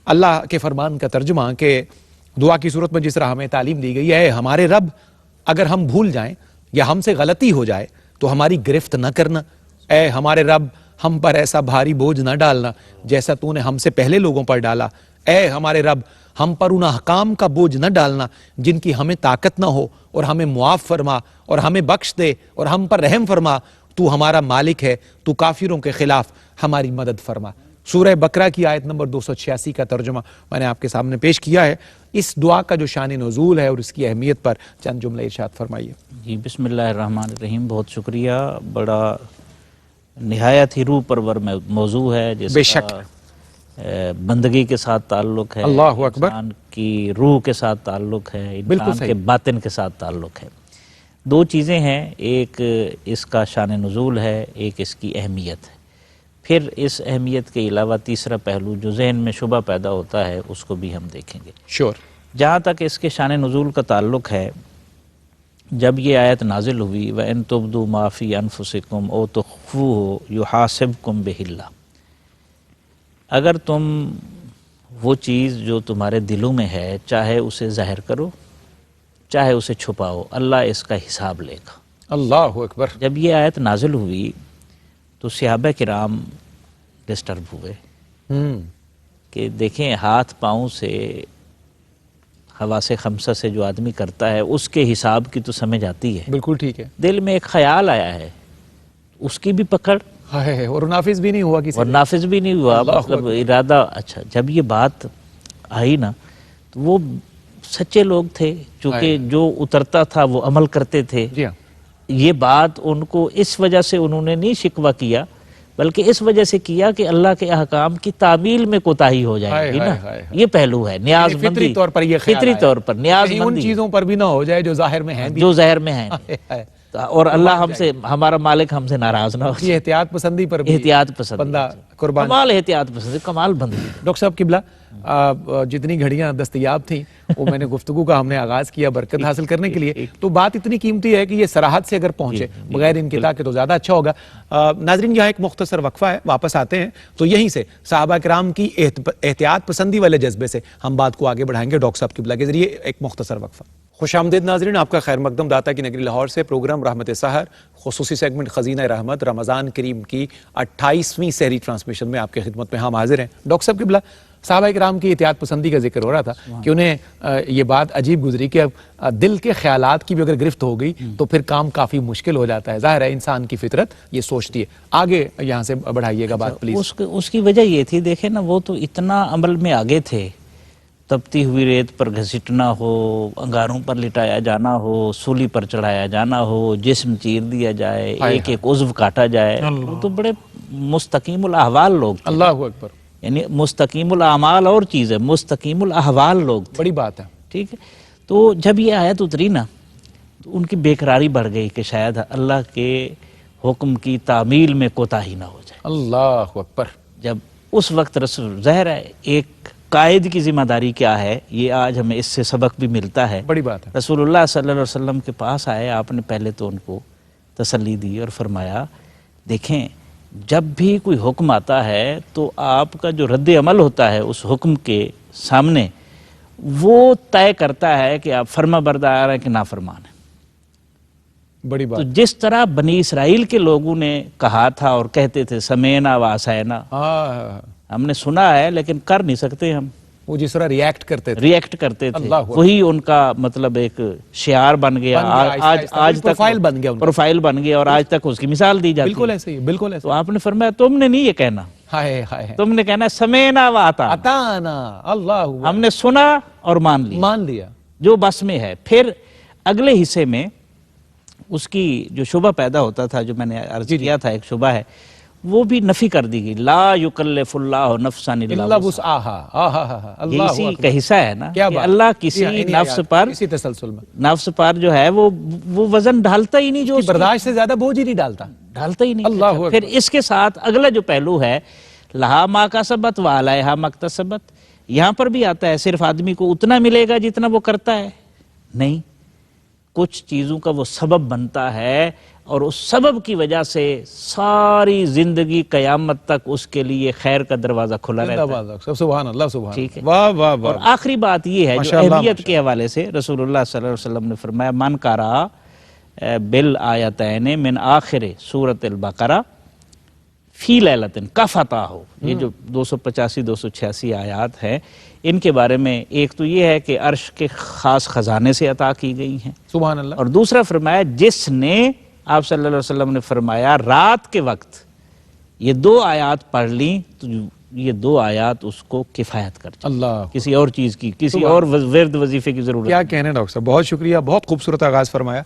اللہ کے فرمان کا ترجمہ کہ دعا کی صورت میں جس طرح ہمیں تعلیم دی گئی ہے، ہمارے رب اگر ہم بھول جائیں یا ہم سے غلطی ہو جائے تو ہماری گرفت نہ کرنا، اے ہمارے رب ہم پر ایسا بھاری بوجھ نہ ڈالنا جیسا تو نے ہم سے پہلے لوگوں پر ڈالا، اے ہمارے رب ہم پر ان احکام کا بوجھ نہ ڈالنا جن کی ہمیں طاقت نہ ہو، اور ہمیں معاف فرما اور ہمیں بخش دے اور ہم پر رحم فرما، تو ہمارا مالک ہے، تو کافروں کے خلاف ہماری مدد فرما۔ سورہ بقرہ کی آیت نمبر 286 کا ترجمہ میں نے آپ کے سامنے پیش کیا ہے۔ اس دعا کا جو شان نزول ہے اور اس کی اہمیت پر چند جملے ارشاد فرمائیے۔ جی بسم اللہ الرحمن الرحیم، بہت شکریہ، بڑا نہایت ہی روح پرور موضوع ہے جس بے کا شک بندگی کے ساتھ تعلق ہے، اللہ اکبر، انسان کی روح کے ساتھ تعلق ہے، بالکل انسان صحیح، کے باطن کے ساتھ تعلق ہے۔ دو چیزیں ہیں، ایک اس کا شان نزول ہے، ایک اس کی اہمیت ہے۔ پھر اس اہمیت کے علاوہ تیسرا پہلو جو ذہن میں شبہ پیدا ہوتا ہے اس کو بھی ہم دیکھیں گے۔ شور۔ جہاں تک اس کے شان نزول کا تعلق ہے، جب یہ آیت نازل ہوئی وَإِن تُبْدُوا مَا فِي أَنفُسِكُمْ أَوْ تُخْفُوهُ يُحَاسِبْكُمْ بِهِ اللَّهُ، اگر تم وہ چیز جو تمہارے دلوں میں ہے چاہے اسے ظاہر کرو چاہے اسے چھپاؤ، اللہ اس کا حساب لے گا۔ اللہ اکبر۔ جب یہ آیت نازل ہوئی تو صحابہ کرام ڈسٹرب ہوئے کہ دیکھیں ہاتھ پاؤں سے حواس خمسہ سے جو آدمی کرتا ہے اس کے حساب کی تو سمجھ آتی ہے، بالکل ٹھیک ہے، دل میں ایک خیال آیا ہے اس کی بھی پکڑ ہے اور نافذ بھی نہیں ہوا کسی اور نافذ بھی نہیں ہوا، اللہ مطلب اکبر۔ ارادہ۔ اچھا جب یہ بات آئی نا تو وہ سچے لوگ تھے، چونکہ جو اترتا تھا وہ عمل کرتے تھے۔ جی ہاں، یہ بات ان کو اس وجہ سے انہوں نے نہیں شکوہ کیا بلکہ اس وجہ سے کیا کہ اللہ کے احکام کی تعمیل میں کوتاہی ہو جائے گی نا، یہ پہلو ہے نیاز مندی، فطری طور پر یہ خیال فطری آیا طور پر نیاز کہیں ان مندی چیزوں پر بھی نہ ہو جائے جو ظاہر میں ہیں بھی، جو ظاہر میں ہیں ہے۔ اور اللہ ہم سے، ہمارا مالک ہم سے ناراض نہ ہو یہ احتیاط پسندی پر بھی احتیاط پسند بندہ قربان۔ کمال احتیاط پسند، کمال بندگی۔ ڈاکٹر صاحب قبلہ، جتنی گھڑیاں دستیاب تھیں وہ میں نے گفتگو کا ہم نے آغاز کیا برکت حاصل کرنے کے لیے، تو بات اتنی قیمتی ہے کہ یہ سراحت سے اگر پہنچے بغیر انقطاع کے تو زیادہ اچھا ہوگا۔ ناظرین یہاں ایک مختصر وقفہ ہے، واپس آتے ہیں تو یہیں سے صحابہ کرام کی احتیاط پسندی والے جذبے سے ہم بات کو آگے بڑھائیں گے ڈاکٹر صاحب قبلہ کے ذریعے۔ ایک مختصر وقفہ۔ خوش آمدید ناظرین، آپ کا خیر مقدم داتا کی نگری لاہور سے پروگرام رحمت سحر خصوصی سیگمنٹ خزینہ رحمت رمضان کریم کی 28ویں سحری ٹرانسمیشن میں آپ کی خدمت میں ہم حاضر ہیں۔ ڈاکٹر صاحب قبلہ، صحابہ کرام کی احتیاط پسندی کا ذکر ہو رہا تھا کہ انہیں یہ بات عجیب گزری کہ اب دل کے خیالات کی بھی اگر گرفت ہو گئی تو پھر کام کافی مشکل ہو جاتا ہے، ظاہر ہے انسان کی فطرت یہ سوچتی ہے۔ آگے یہاں سے بڑھائیے گا بات پلیز۔ اس کی وجہ یہ تھی، دیکھیں نا وہ تو اتنا عمل میں آگے تھے، تپتی ہوئی ریت پر گھسیٹنا ہو، انگاروں پر لٹایا جانا ہو، سولی پر چڑھایا جانا ہو، جسم چیر دیا جائے، ایک ایک عضو کاٹا جائے، وہ تو بڑے مستقیم الاحوال لوگ تھے۔ اللہ اکبر، یعنی مستقیم الاعمال اور چیز ہے، مستقیم الاحوال لوگ تھے، بڑی بات ہے، ٹھیک ہے۔ تو جب یہ آیت اتری نا تو ان کی بےقراری بڑھ گئی کہ شاید اللہ کے حکم کی تعمیل میں کوتاہی نہ ہو جائے۔ اللہ اکبر۔ جب اس وقت رسول، ظاہر ہے ایک قائد کی ذمہ داری کیا ہے، یہ آج ہمیں اس سے سبق بھی ملتا ہے۔ بڑی بات ہے۔ رسول اللہ صلی اللہ علیہ وسلم کے پاس آئے، آپ نے پہلے تو ان کو تسلی دی اور فرمایا دیکھیں جب بھی کوئی حکم آتا ہے تو آپ کا جو رد عمل ہوتا ہے اس حکم کے سامنے وہ طے کرتا ہے کہ آپ فرما بردار ہیں کہ نافرمان ہیں۔ بڑی تو بات، جس طرح بنی اسرائیل کے لوگوں نے کہا تھا اور کہتے تھے سمینا و عصینا، ہم نے سنا ہے لیکن کر نہیں سکتے، ہم وہ جس طرح ریاکٹ کرتے تھے، ریئیکٹ کرتے تھے، اللہ اکبر۔ وہی ان کا مطلب ایک شعار بن گیا، آج تک پروفائل بن گیا ان کا، پروفائل بن گیا اور آج تک اس کی مثال دی جاتی ہے۔ بالکل ایسے ہی، بالکل ایسے تو آپ نے فرمایا تم نے نہیں یہ کہنا، ہائے ہائے تم نے کہنا سمینا و اطعنا، عطانا، اللہ ہم نے سنا اور مان لیا، مان لیا۔ جو بس میں ہے۔ پھر اگلے حصے میں اس کی جو شبہ پیدا ہوتا تھا، جو میں نے عرض کیا تھا ایک شبہ ہے، وہ بھی نفی کر دی گئی، لا یکلف اللہ نفسا الا اللہ وسعہا۔ یہ اللہ اسی کا حصہ ہے نا کیا کہ بات، اللہ کسی نفس پر، اسی تسلسل میں نفس پر جو ہے وہ وزن ڈالتا ہی نہیں، جو برداشت سے زیادہ بوجھ ہی نہیں ڈالتا، ڈالتا ہی نہیں۔ اللہ اکبر۔ پھر اس کے ساتھ اگلا جو پہلو ہے لہا ما کسبت وعلیہا ما اکتسبت، یہاں پر بھی آتا ہے صرف آدمی کو اتنا ملے گا جتنا وہ کرتا ہے، نہیں، کچھ چیزوں کا وہ سبب بنتا ہے اور اس سبب کی وجہ سے ساری زندگی قیامت تک اس کے لیے خیر کا دروازہ کھلا رہتا ہے۔ زندہ باد ڈاکٹر صاحب، سبحان اللہ سبحان ٹھیک ہے۔ اللہ، واہ واہ اور واہ، آخری بات یہ ہے جو ماشاء اللہ، اہمیت کے حوالے سے رسول اللہ صلی اللہ علیہ وسلم نے فرمایا من قرأ بالآیتین من آخر سورۃ البقرہ فی لیلۃ کفتاہ، یہ جو 285 286 آیات ہیں ان کے بارے میں ایک تو یہ ہے کہ عرش کے خاص خزانے سے عطا کی گئی ہیں، سبحان اللہ، اور دوسرا فرمایا جس نے آپ صلی اللہ علیہ وسلم نے فرمایا رات کے وقت یہ 2 آیات پڑھ لیں تو یہ 2 آیات اس کو کفایت کر جائیں، اللہ، کسی اور چیز کی، کسی اور ورد وظیفے کی ضرورت کیا کہنے ڈاکٹر صاحب، بہت شکریہ، بہت خوبصورت آغاز فرمایا۔